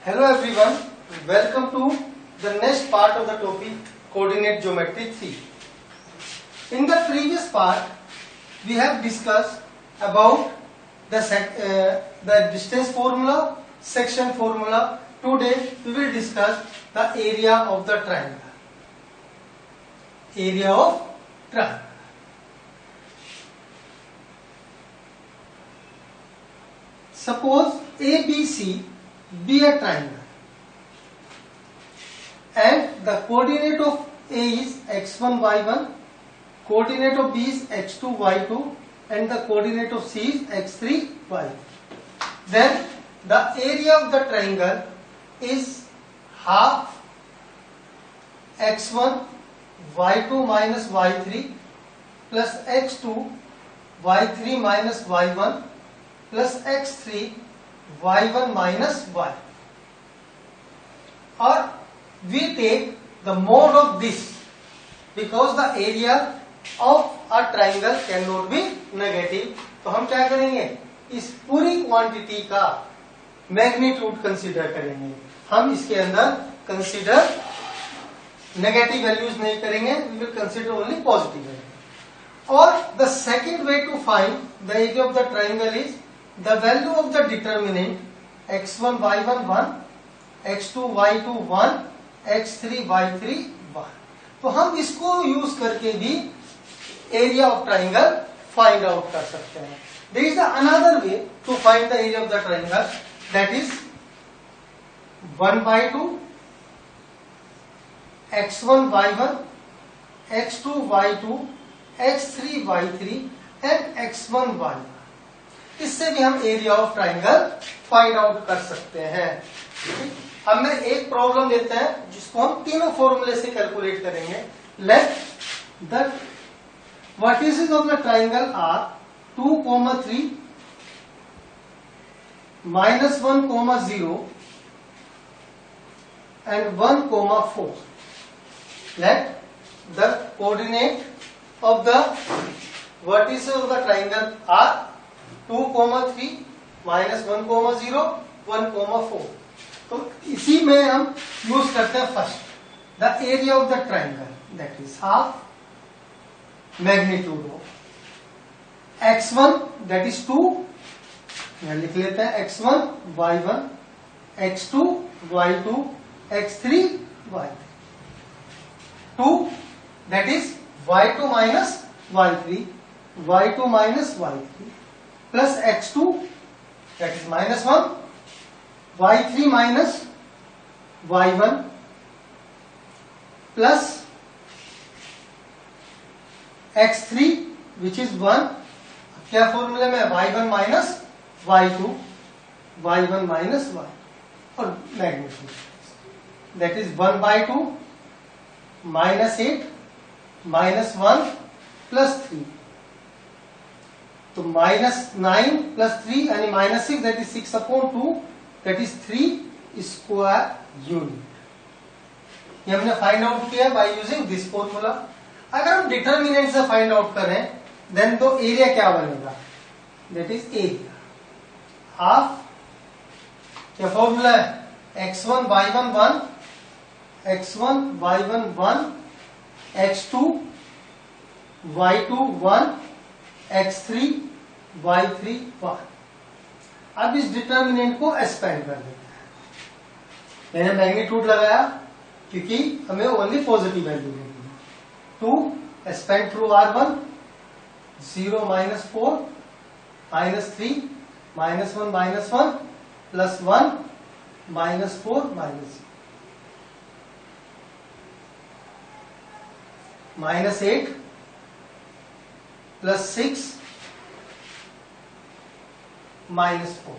Hello everyone, welcome to the next part of the topic Coordinate Geometry 3. In the previous part, we have discussed about the distance formula, section formula. Today we will discuss the area of the triangle. Area of triangle. Suppose ABC be a triangle and the coordinate of A is x1 y1, coordinate of B is x2 y2 and the coordinate of C is x3 y3. Then the area of the triangle is half x1 y2 minus y3 plus x2 y3 minus y1 plus x3 y1 minus y. Or we take the mode of this because the area of a triangle cannot be negative. तो हम क्या करेंगे, इस पूरी quantity का magnitude consider करेंगे. हम इसके अंदर कंसीडर नेगेटिव वैल्यूज नहीं करेंगे, we will consider only positive value. और the second way to find the area of the triangle is the value of the determinant x1 y1 1, x2 y2 1, x3 y3 1. तो हम इसको use करके भी area of triangle find out कर सकते हैं. There is another way to find the area of the triangle, that is 1/2 x1 y1, x2 y2, x3 y3 and x1 y. इससे भी हम area of triangle find out कर सकते हैं. अब मैं एक प्रॉब्लम लेते हैं जिसको हम तीनों फॉर्मूले से कैलकुलेट करेंगे. Let the vertices of the triangle are 2, 3, -1, 0 and 1, 4. Let the coordinate of the vertices of the triangle are 2, 3, -1, 0, 1, 4. तो इसी में हम यूज करते हैं first the area of the triangle, that is half magnitude of x1 that is 2. यहां लिख लेते हैं x1 y1, x2 y2, x3 y3. 2 that is y2 minus y3, y2 minus y3 plus x2 that is -1, y3 minus y1 plus x3 which is 1. क्या फॉर्मूले में y1 minus y2, y1 minus y और magnitude that is 1/2 -8 -1 plus 3. तो -9 plus 3 यानी -6 that is 6/2 that is 3 square unit. ये हमने find out किया by using this formula. अगर हम डिटर्मिनेंट से फाइंड आउट करें देन तो एरिया क्या बनेगा, दैट इज एरिया हाफ. क्या फॉर्मूला है, x1 y1 1, x1 y1 1, x2 y2 1, x3 y3 1. अब इस डिटर्मिनेंट को एक्सपेंड कर देते हैं. मैंने मैग्नीट्यूड लगाया क्योंकि हमें ओनली पॉजिटिव वैल्यू लेनी है. 2 expand through r1, 0 -4 -3 -1 -1 plus 1 -4 -8 plus 6 -4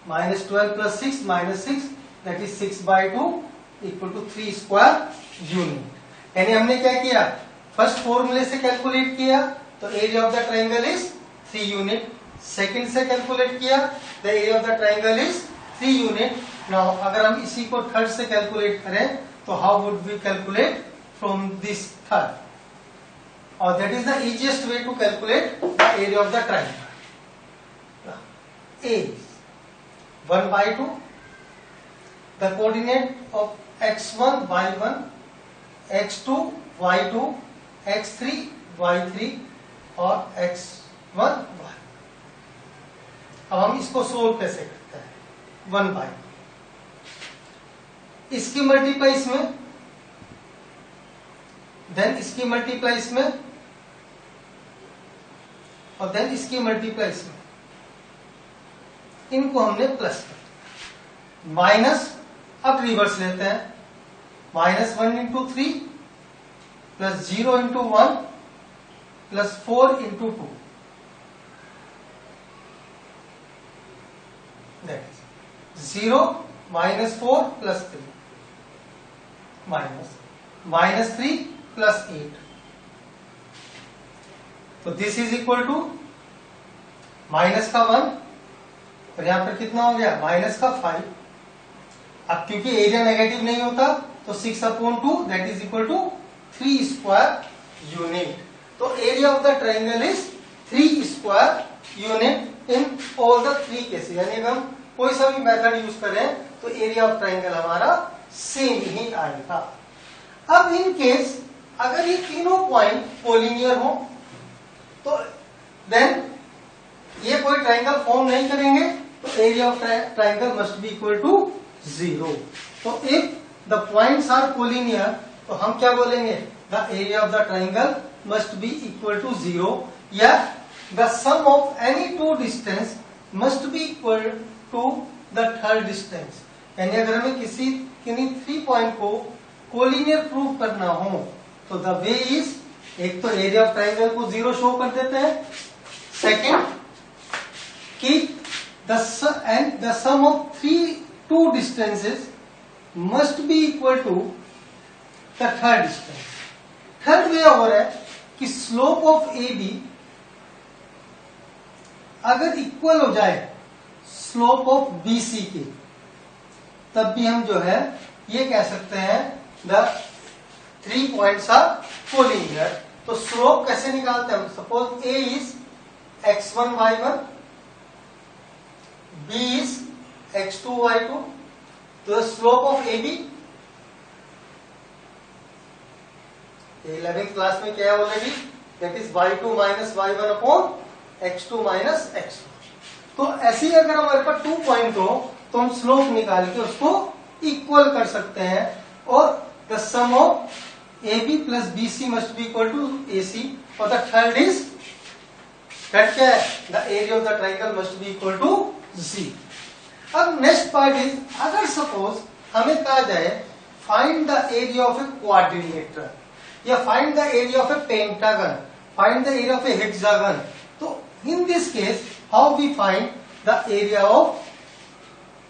-12 plus 6 -6 that is 6/2 equal to 3 square unit. यानी हमने क्या किया, फर्स्ट फॉर्मूले से कैलकुलेट किया तो area of the triangle is 3 unit. Second से कैलकुलेट किया the area of the triangle is 3 unit. Now अगर हम इसी को थर्ड से कैलकुलेट करें तो how would we calculate from this third, or that is the easiest way to calculate the area of the triangle. A 1/2, the coordinate of x1 y1, x2 y2, x3 y3 और x1 y। अब हम इसको solve कैसे करते हैं? 1/2 इसकी multiply इसमें, then इसकी मल्टीप्लाई इसमें, और देन इसकी मल्टीप्लाई इसमें। इनको हमने प्लस कर, माइनस, अब रिवर्स लेते हैं, -1 into 3 plus 0 into 1 plus 4 into 2, that is 0 -4 plus 3 -3 plus 8, तो this is equal to minus का 1 और यहां पर कितना हो गया? माइनस का 5। अब क्योंकि एरिया नेगेटिव नहीं होता तो 6/2 that is equal to 3 square unit. तो area of the triangle is 3 square unit in all the 3 cases. यानी अगर हम कोई सा भी मेथड यूज करें तो एरिया ऑफ ट्राइंगल हमारा सेम ही आएगा। अब इन केस अगर ये तीनों पॉइंट कोलिनियर हो तो देन ये कोई ट्राइंगल फॉर्म नहीं करेंगे, तो area of triangle must be equal to 0। तो if the points are collinear तो हम क्या बोलेंगे? The area of the triangle must be equal to 0, या the sum of any two distance must be equal to the third distance. यानी अगर हमें किन्हीं 3 पॉइंट को कोलिनियर प्रूव करना हो तो द वे इज, एक तो एरिया ऑफ ट्राइंगल को 0 शो कर देते हैं, सेकेंड कि the sum of two distances must be equal to the third distance। Third way हो रहा है कि स्लोप ऑफ ए बी अगर इक्वल हो जाए स्लोप ऑफ बी सी के, तब भी हम जो है ये कह सकते हैं द 3 पॉइंट्स आर कोलिनियर। तो स्लोप कैसे निकालते हैं? Suppose A is x1 y1, b is x2 y2, तो the slope of AB 11th class में क्या है already, that is y2 minus y1 upon x2 minus x1। तो ऐसे ही अगर हमारे पास 2 पॉइंट हो तो हम स्लोप निकाल के उसको इक्वल कर सकते हैं, और the sum of AB plus BC must be equal to AC, और द थर्ड इज दैट क्या है? The area of the triangle must be equal to Z। अब नेक्स्ट पार्ट इज, अगर सपोज हमें कहा जाए find the area of a quadrilateral या find the area of a pentagon, find the area of a hexagon, तो in this case how we find the area of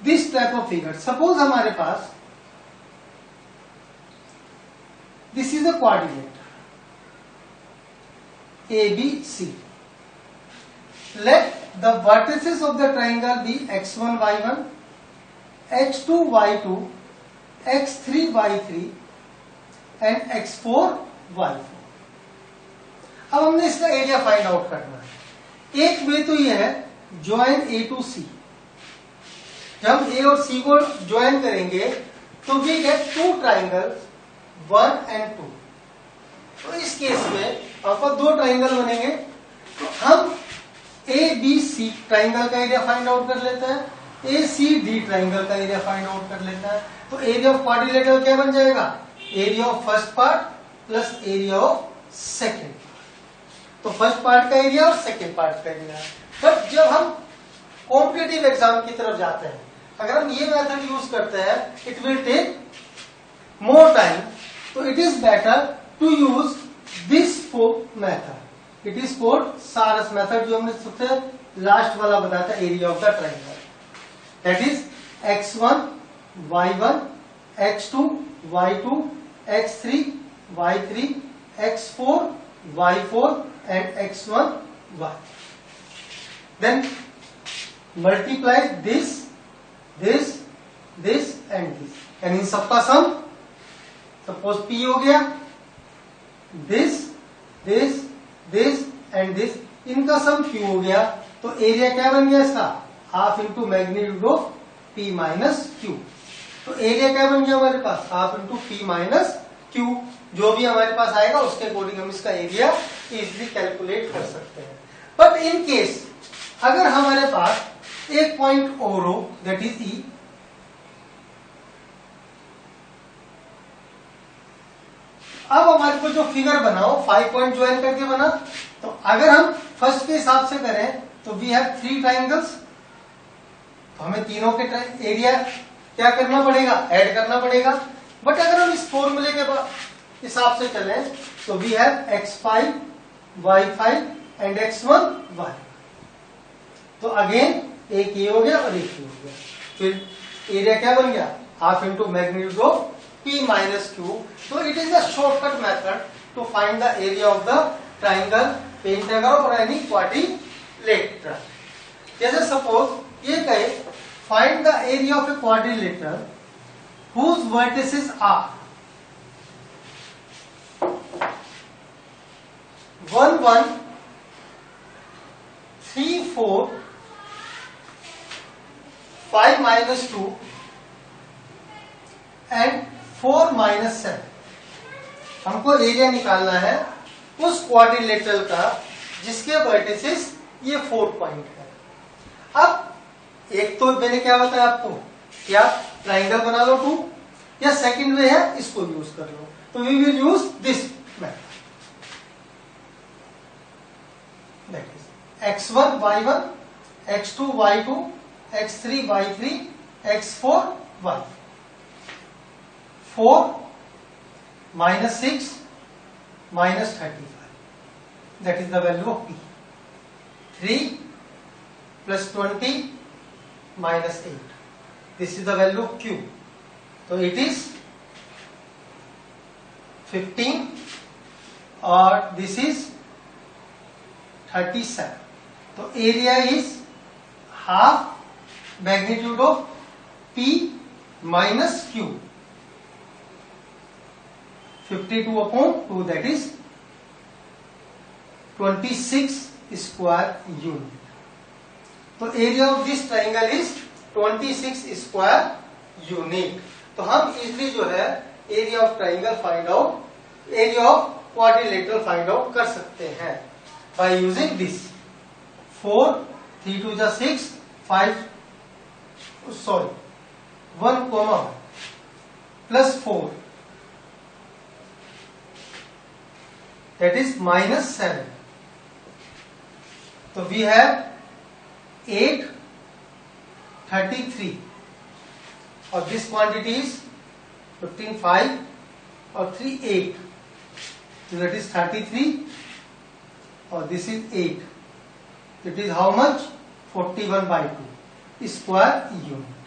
this type of figure. Suppose हमारे पास this is a quadrilateral ABC, let the vertices of the triangle be x1 y1, x2 y2, x3 y3 and x4 y4। अब हमने इसका area find out करना है। एक वे तो ये है ज्वाइन A टू C। जब हम A और C को ज्वाइन करेंगे तो वी गेट 2 ट्राइंगल्स 1 and 2। तो इस केस में आपको 2 ट्राइंगल बनेंगे, तो हम ABC ट्राइंगल का एरिया फाइंड आउट कर लेते हैं, ACD ट्राइंगल का एरिया फाइंड आउट कर लेते हैं। तो एरिया ऑफ क्वाड्रिलेटरल क्या बन जाएगा? Area of first part plus area of second part. तो फर्स्ट पार्ट का एरिया और सेकेंड पार्ट का एरिया। बट जब हम कॉम्पिटिटिव एग्जाम की तरफ जाते हैं, अगर हम ये मेथड यूज करते हैं, it will take more time, तो it is better to use this method. It is called Sarrus method, जो हमने सबसे लास्ट वाला बताया था, area of the triangle. That is x1 y1, x2 y2, x3 y3, x4 y4 and x1 y। Then multiply this and this, and इन सबका सम, suppose P हो गया, this and this, इनका सम Q हो गया, तो एरिया क्या बन गया इसका? Half into magnitude of P minus Q. तो एरिया क्या बन गया हमारे पास, half into P minus Q. जो भी हमारे पास आएगा उसके अकॉर्डिंग हम इसका एरिया इजिली कैलकुलेट कर सकते हैं। बट इन केस अगर हमारे पास एक पॉइंट और हो, दैट इज ई, अब हमारे को जो फिगर बनाओ 5 पॉइंट ज्वाइन करके बना, तो अगर हम फर्स्ट के हिसाब से करें तो वी हैव 3 ट्राइंगल्स, तो हमें तीनों के एरिया क्या करना पड़ेगा, ऐड करना पड़ेगा। बट अगर हम इस फॉर्मूले के हिसाब से चलें तो we have x5 y5 and x1 y। तो अगेन एक ये हो गया और एक ये हो गया, फिर एरिया क्या बन गया, half into magnitude of P minus Q. So it is a shortcut method to find the area of the triangle, pentagon or any quadrilateral. जैसे सपोज ये कहे find the area of a quadrilateral whose vertices are 1 1 3 4 5 minus 2 and 4 minus 7। हमको area निकालना है उस quadrilateral का जिसके vertices ये 4 पॉइंट है। अब एक तो मैंने क्या बताया आपको कि आप ट्राइंगल बना लो 2, या सेकंड वे है इसको यूज कर लो। तो we will use this method, that is x1 y1 x2 y2 x3 y3 x4 y। 4 minus 6 minus 35, that is the value of P। 3 plus 20 minus 8, this is the value of Q। So it is 15 और this is 37। तो area is half magnitude of P minus Q, 52 upon 2, that is 26 square unit। तो area of this triangle is 26 square unit. तो हम easily जो है area of triangle find out, area of quadrilateral find out कर सकते हैं by using this 4 3 2 जा 6 5 sorry 1 comma plus 4, that is minus 7। तो we have 8 33 और this quantity is 15 5 और 3 8, so that is 33 और this is 8, it is how much 41/2 square unit.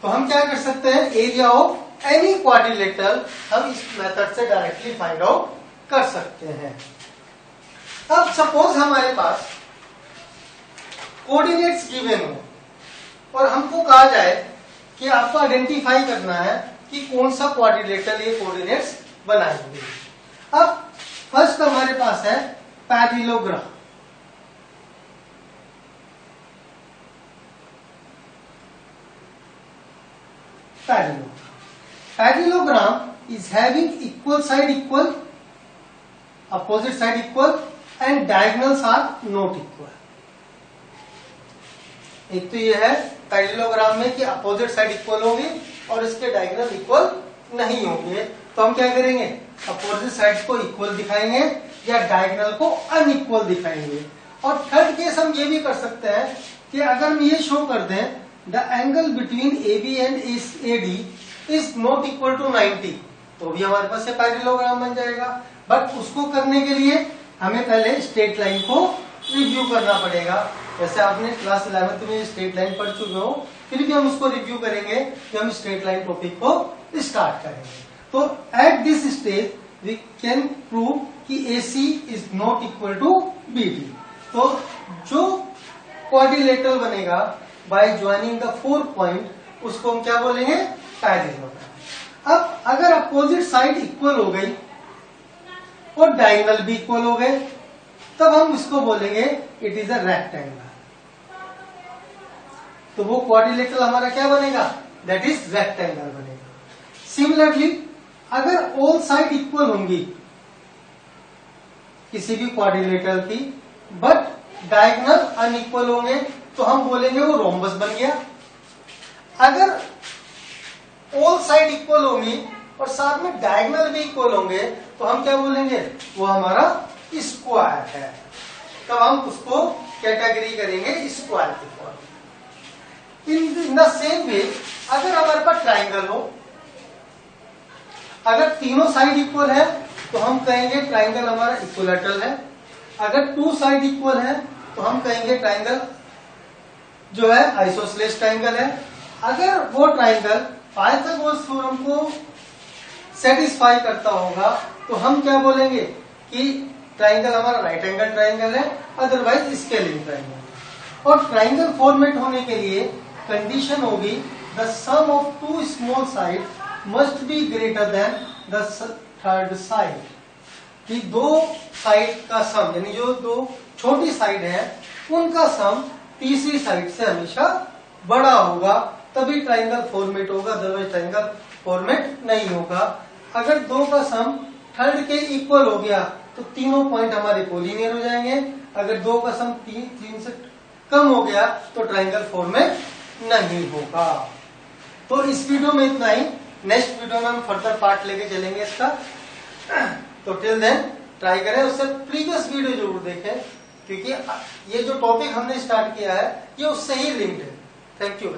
तो हम क्या कर सकते हैं, एरिया ऑफ एनी क्वाड्रिलेटरल हम इस मेथड से डायरेक्टली फाइंड आउट कर सकते हैं। अब सपोज हमारे पास कोऑर्डिनेट्स गिवन हो और हमको कहा जाए कि आपको आइडेंटिफाई करना है कि कौन सा क्वाड्रिलेटरल ये कोऑर्डिनेट्स बनाएंगे। अब फर्स्ट हमारे पास है parallelogram. Parallelogram is having equal side equal, opposite side equal and diagonals are not equal। एक तो ये है पैरेललोग्राम में कि अपोजिट साइड इक्वल होगी और इसके डायगोनल इक्वल नहीं होंगे। तो हम क्या करेंगे, अपोजिट साइड को इक्वल दिखाएंगे या डायगोनल को अनइक्वल दिखाएंगे। और थर्ड केस हम ये भी कर सकते हैं कि अगर हम ये शो कर दें the angle between AB and AD is not equal to 90, तो भी हमारे पास ये पैरेललोग्राम बन जाएगा। बट उसको करने के लिए हमें पहले स्ट्रेट लाइन को रिव्यू करना पड़ेगा। जैसे आपने क्लास 11th में स्ट्रेट लाइन पढ़ चुके हो, फिर भी हम उसको रिव्यू करेंगे कि हम स्ट्रेट लाइन टॉपिक को स्टार्ट करेंगे। तो at this stage we can prove कि AC is not equal to BD। तो जो क्वाड्रिलेटरल बनेगा बाय ज्वाइनिंग द 4 पॉइंट उसको हम क्या बोलेंगे, पैरेललोग्राम। अब अगर अपोजिट साइड इक्वल हो गई और डायगोनल भी इक्वल हो गए तब हम इसको बोलेंगे इट इज अ रेक्टेंगल। तो वो क्वाड्रिलेटरल हमारा क्या बनेगा? दैट इज रेक्टेंगल बनेगा। सिमिलरली अगर ऑल साइड इक्वल होंगी किसी भी क्वाड्रिलेटरल की, बट डायगोनल अनइक्वल होंगे, तो हम बोलेंगे वो रोम्बस बन गया। अगर ऑल साइड इक्वल होंगी और साथ में डायगोनल भी इक्वल होंगे, तो हम क्या बोलेंगे? वो हमारा स्क्वायर है। तब हम उसको कैटेगरी करेंगे स्क्वायर की form. In the same way अगर हमारे पास ट्राइंगल हो, अगर तीनों साइड इक्वल है तो हम कहेंगे ट्राइंगल हमारा इक्विलैटरल है। अगर टू साइड इक्वल है तो हम कहेंगे ट्राइंगल जो है आइसोसेलेस ट्राइंगल है। अगर वो ट्राइंगल पाइथागोरस थ्योरम को सेटिस्फाई करता होगा तो हम क्या बोलेंगे कि ट्राइंगल हमारा राइट एंगल ट्राइंगल है, अदरवाइज स्केलिंग ट्राइंगल। और ट्राइंगल फॉर्मेट होने के लिए कंडीशन होगी the sum of two small side must be greater than the third side, कि दो साइड का सम, यानी जो दो छोटी साइड है उनका सम तीसरी साइड से हमेशा बड़ा होगा, तभी ट्राइंगल फॉर्मेट होगा, अदरवाइज ट्राइंगल फॉर्मेट नहीं होगा। अगर दो का सम थर्ड के इक्वल हो गया तो तीनों पॉइंट हमारे कोलिनियर हो जाएंगे। अगर दो का सम तीन से कम हो गया तो ट्राइंगल फॉर्मेट नहीं होगा। तो इस वीडियो में इतना ही। नेक्स्ट वीडियो में हम फर्दर पार्ट लेके चलेंगे इसका। तो टिल देन ट्राई करें, उससे प्रीवियस वीडियो जरूर देखें, क्योंकि ये जो टॉपिक हमने स्टार्ट किया है ये उससे ही लिंक्ड है। Thank you.